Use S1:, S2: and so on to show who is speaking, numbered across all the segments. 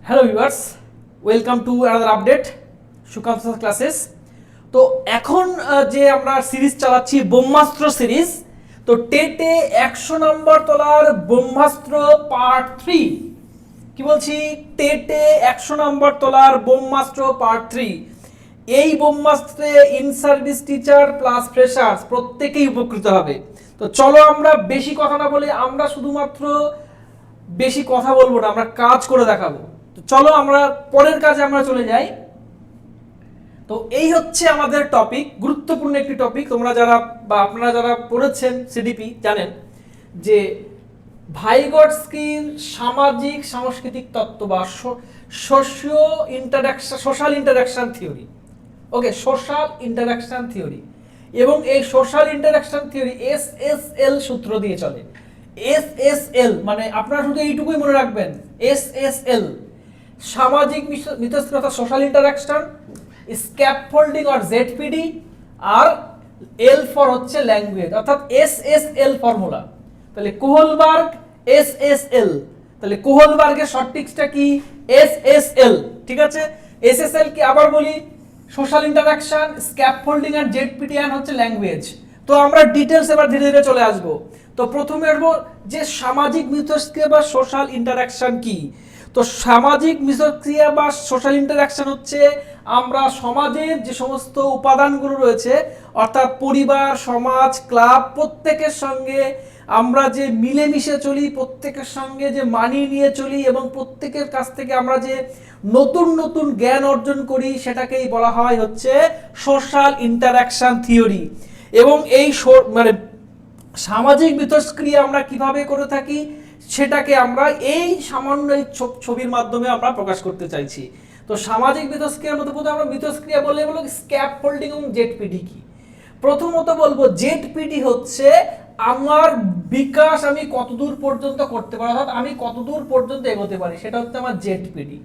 S1: Hello viewers, welcome to another update Sukanta classes. তো এখন যে আমরা সিরিজ চালাচ্ছি ব্রহ্মাস্ত্র সিরিজ, তো টেটে 100 নম্বর তোলার ব্রহ্মাস্ত্র পার্ট 3। কি বলছি? টেটে 100 নম্বর তোলার ব্রহ্মাস্ত্র পার্ট 3। এই ব্রহ্মাস্ত্রে in service teacher plus freshers প্রত্যেকেই উপকৃত হবে। তো চলো আমরা বেশি কথা না বলে আমরা শুধুমাত্র বেশি কথা বলবো না, আমরা কাজ করে দেখাবো। তো চলো আমরা পরের কাজে আমরা চলে যাই। তো এই হচ্ছে আমাদের টপিক, গুরুত্বপূর্ণ একটি টপিক। তোমরা যারা বা আপনারা যারা পড়েছেন সিডিপি জানেন যে ভাইগটস্কির সামাজিক সাংস্কৃতিক তত্ত্ব বা সোশ্যাল ইন্টারাকশন থিওরি। ওকে, সোশ্যাল ইন্টারাকশন থিওরি। এবং এই সোশ্যাল ইন্টারাকশন থিওরি এসএসএল সূত্র দিয়ে চলে। এসএসএল মানে আপনারা শুধু এইটুকুই মনে রাখবেন, এসএসএল সামাজিক মিথস্ক্রিয়তা social interaction, scaffolding or ZPD, আর এল ফর হচ্ছে ল্যাঙ্গুয়েজ, অর্থাৎ এসএসএল ফর্মুলা। তাহলে কোহলবার্গ এসএসএল, তাহলে কোহলবার্গের শর্টটিক্সটা কি? এসএসএল। ঠিক আছে, এসএসএল কি আবার বলি? Social interaction, স্ক্যাপফোল্ডিং R ZPD and হচ্ছে ল্যাঙ্গুয়েজ। তো আমরা ডিটেইলস এবার ধীরে ধীরে চলে আসব। তো প্রথমে আসবো যে সামাজিক মিথস্ক্রিয়া বা সোশ্যাল ইন্টারাকশন কি। তো সামাজিক মিথস্ক্রিয়া বা সোশ্যাল ইন্টারাকশন হচ্ছে আমরা সমাজের যে সমস্ত উপাদানগুলো রয়েছে, অর্থাৎ পরিবার, সমাজ, ক্লাব, প্রত্যেকের সঙ্গে আমরা যে মিলেমিশে চলি, প্রত্যেকের সঙ্গে যে মানিয়ে নিয়ে চলি এবং প্রত্যেকের কাছ থেকে আমরা যে নতুন নতুন জ্ঞান অর্জন করি, সেটাকেই বলা হয় হচ্ছে সোশ্যাল ইন্টারাকশন থিওরি। এবং এই মানে সামাজিক মিথস্ক্রিয়া আমরা কিভাবে করে থাকি সেটাকে আমরা এই সামান্য এই ছবির মাধ্যমে আমরা প্রকাশ করতে চাইছি। তো সামাজিক মিথস্ক্রিয়ার মধ্যে প্রথমে আমরা মিথস্ক্রিয়া বলে বলবো স্ক্যাপফোল্ডিং এবং জেডপিডি কি। প্রথমত বলবো জেডপিডি হচ্ছে আমার বিকাশ আমি কতদূর পর্যন্ত করতে পারি, অর্থাৎ আমি কতদূর পর্যন্ত এগোতে পারি, সেটা হচ্ছে আমার জেডপিডি।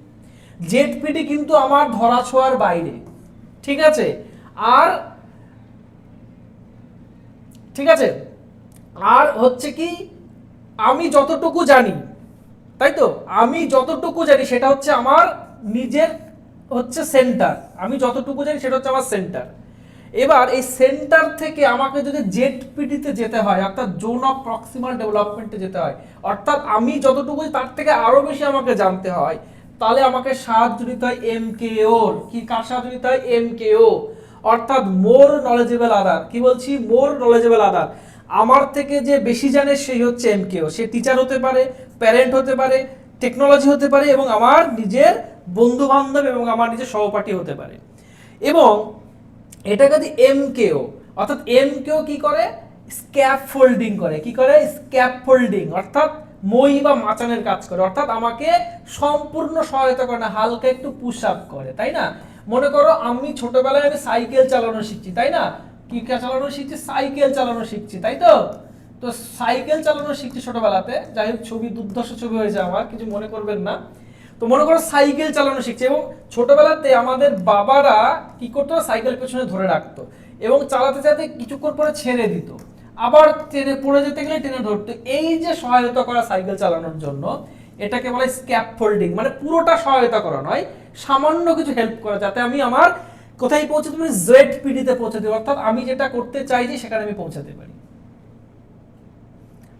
S1: জেডপিডি কিন্তু আমার ধরাছোঁয়ার বাইরে। ঠিক আছে, আর ঠিক আছে, আর হচ্ছে কি আমি যতটুকু জানি, তাই তো, আমি যতটুকু জানি সেটা হচ্ছে আমার নিজের হচ্ছে সেন্টার। আমি যতটুকু জানি সেটা হচ্ছে আমার সেন্টার। এবার এই সেন্টার থেকে আমাকে যদি জেডপিডিতে যেতে হয়, অর্থাৎ জোন অফ প্রক্সিমাল ডেভেলপমেন্টে যেতে হয়, অর্থাৎ আমি যতটুকু তার থেকে আরো বেশি আমাকে জানতে হয়, তাহলে আমাকে সাহায্য নিতে হয় এমকেওর। কি কার সাহায্য নিতে হয়? এমকেও, অর্থাৎ মোর নলেজেবল আদার। কি বলছি? মোর নলেজেবল আদার। আমার থেকে যে বেশি জানে সেই হচ্ছে এমকেও। সে টিচার হতে পারে, প্যারেন্ট হতে পারে, টেকনোলজি হতে পারে, এবং আমার নিজের বন্ধু বান্ধব এবং আমার নিজের সহপাঠী হতে পারে। এবং এটা যদি এমকেও, অর্থাৎ এমকেও কি করে? স্ক্যাপফোল্ডিং করে। কি করে? স্ক্যাপফোল্ডিং, অর্থাৎ মই বা মাচানের কাজ করে, অর্থাৎ আমাকে সম্পূর্ণ সহায়তা করে না, হালকা একটু পুশ আপ করে, তাই না? মনে করো আমি ছোটবেলায় আমি সাইকেল চালানো শিখছি, তাই না? কি চালানো শিখছি? সাইকেল চালানো শিখছি, তাই তো। তো সাইকেল চালানো শিখছি ছোটবেলাতে, যাই হোক ছবি দুর্ধর্ষ ছবি হয়েছে আমার, কিছু মনে করবেন না। তো মনে করো সাইকেল চালানো শিখছে, এবং ছোটবেলাতে আমাদের বাবারা কি করতো? সাইকেল পেছনে ধরে রাখতো এবং চালাতে চালাতে কিছুক্ষণ পরে ছেড়ে দিত, আবার ট্রেনে পড়ে যেতে গেলে টেনে ধরতো। এই যে সহায়তা করা সাইকেল চালানোর জন্য, এটাকে বলে স্ক্যাপফোল্ডিং। মানে পুরোটা সহায়তা করা নয়, সামান্য কিছু হেল্প করা, যাতে আমি আমার কোথায় পৌঁছাতে পারি? জেডপিডিতে পৌঁছাতে পারি, অর্থাৎ আমি যেটা করতে চাইছি সেখানে আমি পৌঁছাতে পারি।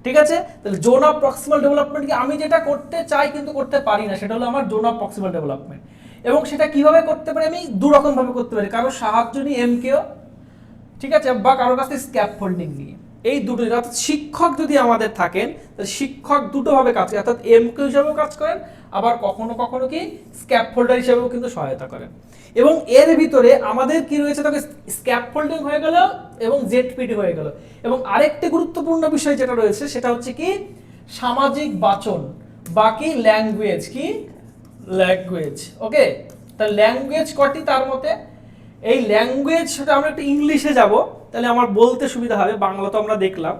S1: ঠিক আছে, তাহলে জোন অফ প্রক্সিমাল ডেভেলপমেন্ট কি? আমি যেটা করতে চাই কিন্তু করতে পারি না, সেটা হলো আমার জোন অফ প্রক্সিমাল ডেভেলপমেন্ট। এবং সেটা কিভাবে করতে পারি? আমি দু রকম ভাবে করতে পারি, কারো সাহায্য নিয়ে এমকেও, ঠিক আছে, বা কারো কাছে স্ক্যাপফোল্ডিং নিয়ে। এই দুটো, অর্থাৎ শিক্ষক যদি আমাদের থাকেন, তাহলে শিক্ষক দুটো ভাবে কাজ করেন, অর্থাৎ এমকেও হিসেবেও কাজ করেন, আবার কখনো কখনো কি স্ক্যাপফোল্ডার হিসেবেও কিন্তু সহায়তা করেন। এবং এর ভিতরে আমাদের কি রয়েছে? তবে স্ক্যাপফোল্ডিং হয়ে গেল এবং জেডপিডি হয়ে গেল। এবং আরেকটি গুরুত্বপূর্ণ বিষয় যেটা রয়েছে সেটা হচ্ছে কি সামাজিক বাচন, বাকি ল্যাঙ্গুয়েজ। কি? ল্যাঙ্গুয়েজ। ওকে, তাহলে ল্যাঙ্গুয়েজ কটি তার মতে? এই ল্যাঙ্গুয়েজ সেটা আমরা একটু ইংলিশে যাব, তাহলে আমার বলতে সুবিধা হবে। বাংলা তো আমরা দেখলাম,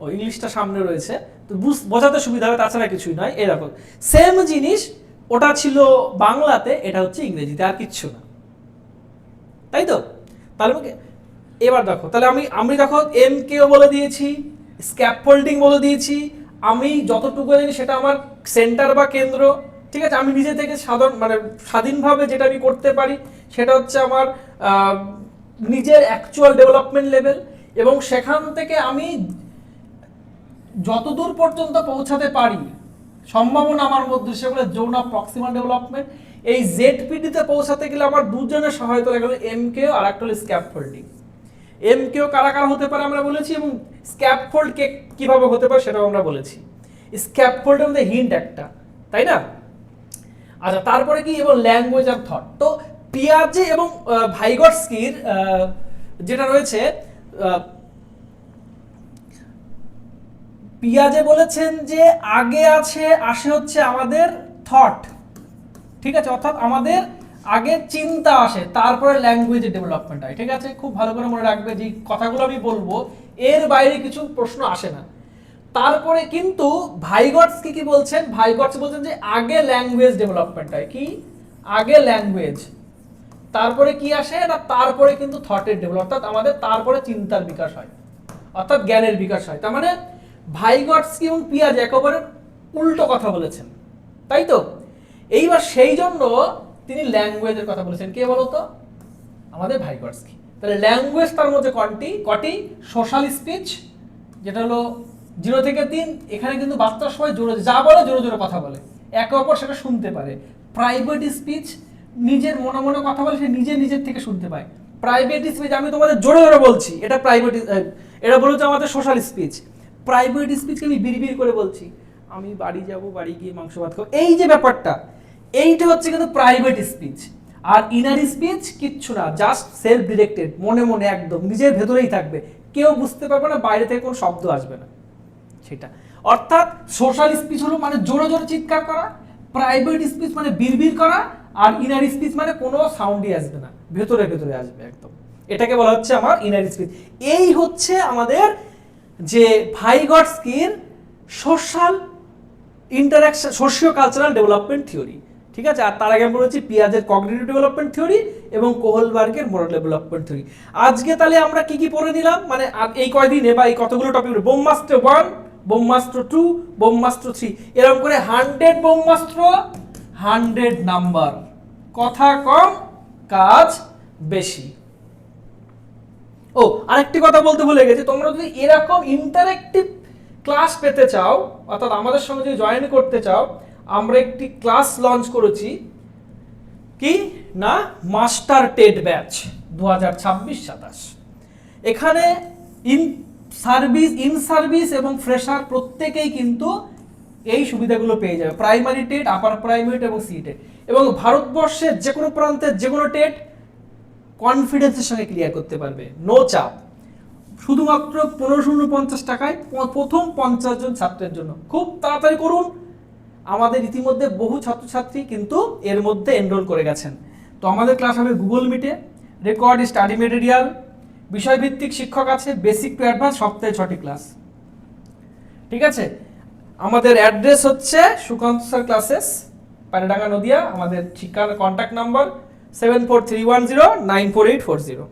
S1: ও ইংলিশটা সামনে রয়েছে, তো বোঝাতে সুবিধা হবে, তাছাড়া কিছুই নয়। এই দেখো সেম জিনিস, ওটা ছিল বাংলাতে, এটা হচ্ছে ইংরেজিতে, আর কিচ্ছু না, তাই তো। তাহলে এবার দেখো, তাহলে আমি দেখো এমকেও বলে দিয়েছি, স্ক্যাপফোল্ডিং বলে দিয়েছি, আমি যতটুকু জানি সেটা আমার সেন্টার বা কেন্দ্র, ঠিক আছে। আমি নিজে থেকে স্বাধীনভাবে যেটা আমি করতে পারি সেটা হচ্ছে আমার নিজের অ্যাকচুয়াল ডেভেলপমেন্ট লেভেল, এবং সেখান থেকে আমি যতদূর পর্যন্ত পৌঁছাতে পারি সম্ভাবনা আমার মধ্যে, সেগুলো জোন অফ প্রক্সিমাল ডেভেলপমেন্ট। এই জেডপিডিতে পৌঁছাতে গেলে আমার দুজনের সহায়তা লাগবে, এমকেও আর একটা হলো স্ক্যাফোল্ডিং। এমকেও কারা কারা হতে পারে আমরা বলেছি, এবং স্ক্যাফোল্ড কে কিভাবে হতে পারে সেটাও আমরা বলেছি। স্ক্যাফোল্ডের মধ্যে হিন্ট একটা, তাই না? আচ্ছা, তারপরে কি, এবং ল্যাঙ্গুয়েজ আর থট। তো পিয়াজে এবং ভাইগটস্কির যেটা রয়েছে, পিয়াজে বলেছেন যে আগে আসে হচ্ছে আমাদের থট, ঠিক আছে, অর্থাৎ আমাদের আগে চিন্তা আসে, তারপরে ল্যাঙ্গুয়েজের ডেভেলপমেন্ট হয়, ঠিক আছে। খুব ভালো করে মনে রাখবে যে কথাগুলো আমি বলবো এর বাইরে কিছু প্রশ্ন আসে না। তারপরে কিন্তু ভাইগটস্কি কি বলছেন, ভাইগটস বলছেন যে আগে ল্যাঙ্গুয়েজ ডেভেলপমেন্ট হয়, কি আগে ল্যাঙ্গুয়েজ, তারপরে কি আসে না, তারপরে কিন্তু থটের ডেভেলপ, অর্থাৎ আমাদের তারপরে চিন্তার বিকাশ হয়, অর্থাৎ জ্ঞানের বিকাশ হয়। তার মানে ভাইগটস্কি এবং পিয়াজে একেবারে উল্টো কথা বলেছেন, তাই তো। এইবার সেই জন্য তিনি ল্যাঙ্গুয়েজের কথা বলেছেন, কে বলতো, আমাদের ভাইগটস্কি। তাহলে ল্যাঙ্গুয়েজ তার মধ্যে কটি, সোশ্যাল স্পিচ যেটা হলো 0 থেকে 3, এখানে কিন্তু বাচ্চার সময় জোরে যা বলে জোরে জোরে কথা বলে, একে অপর সেটা শুনতে পারে। প্রাইভেট স্পিচ, নিজের মনে মনে কথা বলে, সে নিজের থেকে শুনতে পায়। প্রাইভেট স্পিচ আমি তোমাদের জোরে জোরে বলছি, এটা প্রাইভেট, এটা বলেছে আমাদের সোশ্যাল স্পিচ। প্রাইভেট স্পিচকে আমি বিড়বিড় করে বলছি, আমি বাড়ি যাব, বাড়ি গিয়ে মাংস ভাত খাবো, এই যে ব্যাপারটা, এইটা হচ্ছে কিন্তু প্রাইভেট স্পিচ। আর ইনার স্পিচ কিচ্ছু না, জাস্ট সেলফ ডিরেক্টেড, মনে মনে একদম নিজের ভেতরেই থাকবে, কেউ বুঝতে পারবে না, বাইরে থেকে কোনো শব্দ আসবে না সেটা। অর্থাৎ সোশ্যাল স্পিচ হলো মানে জোরে জোরে চিৎকার করা, প্রাইভেট স্পিচ মানে বিড়বিড় করা, আর ইনার স্পিচ মানে কোনো সাউন্ডই আসবে না, ভেতরে ভেতরে আসবে একদম, এটাকে বলা হচ্ছে আমার ইনার স্পিচ। এই হচ্ছে আমাদের যে ভাইগটস্কির social interaction, socio cultural development theory, ঠিক আছে। আর তার আগে আমরা বলেছি পিয়াজের কগনিটিভ ডেভেলপমেন্ট থিওরি এবং কোহলবার্গের মোরাল ডেভেলপমেন্ট থিওরি। আজকে তাহলে আমরা কি কি পড়ে নিলাম, মানে এই কয়দিনে বা এই কতগুলো টপিক, ব্রহ্মাস্ত্র 1, ব্রহ্মাস্ত্র 2, ব্রহ্মাস্ত্র 3, এরকম করে 100 ব্রহ্মাস্ত্র, 100 নাম্বার, কথা কম কাজ বেশি। ও আরেকটি কথা বলতে ভুলে গেছি, তোমরা যদি এরকম ইন্টারেক্টিভ ক্লাস পেতে চাও, অর্থাৎ আমাদের সঙ্গে যদি জয়েন করতে চাও, আমরা একটি ক্লাস লঞ্চ করেছি, কি না, মাস্টার টেট ব্যাচ 2026-27। এখানে ইন সার্ভিস এবং ফ্রেশার প্রত্যেকেই কিন্তু এই সুবিধাগুলো পেয়ে যাবে, প্রাইমারি টেট, আপার প্রাইমারি এবং সি টেট, এবং ভারতবর্ষের যে কোনো প্রান্তের যে কোনো টেট কনফিডেন্সের সঙ্গে ক্লিয়ার করতে পারবে, নো চাপ। শুধুমাত্র 1550 টাকায় প্রথম 50 জন ছাত্রের জন্য, খুব তাড়াতাড়ি করুন। আমাদের ইতিমধ্যে বহু ছাত্রছাত্রী কিন্তু এর মধ্যে এনরোল করে গেছেন। তো আমাদের ক্লাস হবে গুগল মিটে, রেকর্ড স্টাডি মেটেরিয়াল, বিষয়ভিত্তিক শিক্ষক আছে, বেসিক টু অ্যাডভান্স, সপ্তাহে 6টি ক্লাস, ঠিক আছে। আমাদের অ্যাড্রেস হচ্ছে সুকান্ত স্যার ক্লাসেস, পায়রাডাঙ্গা নদিয়া। আমাদের ঠিকানা, কন্ট্যাক্ট নাম্বার 7431094840।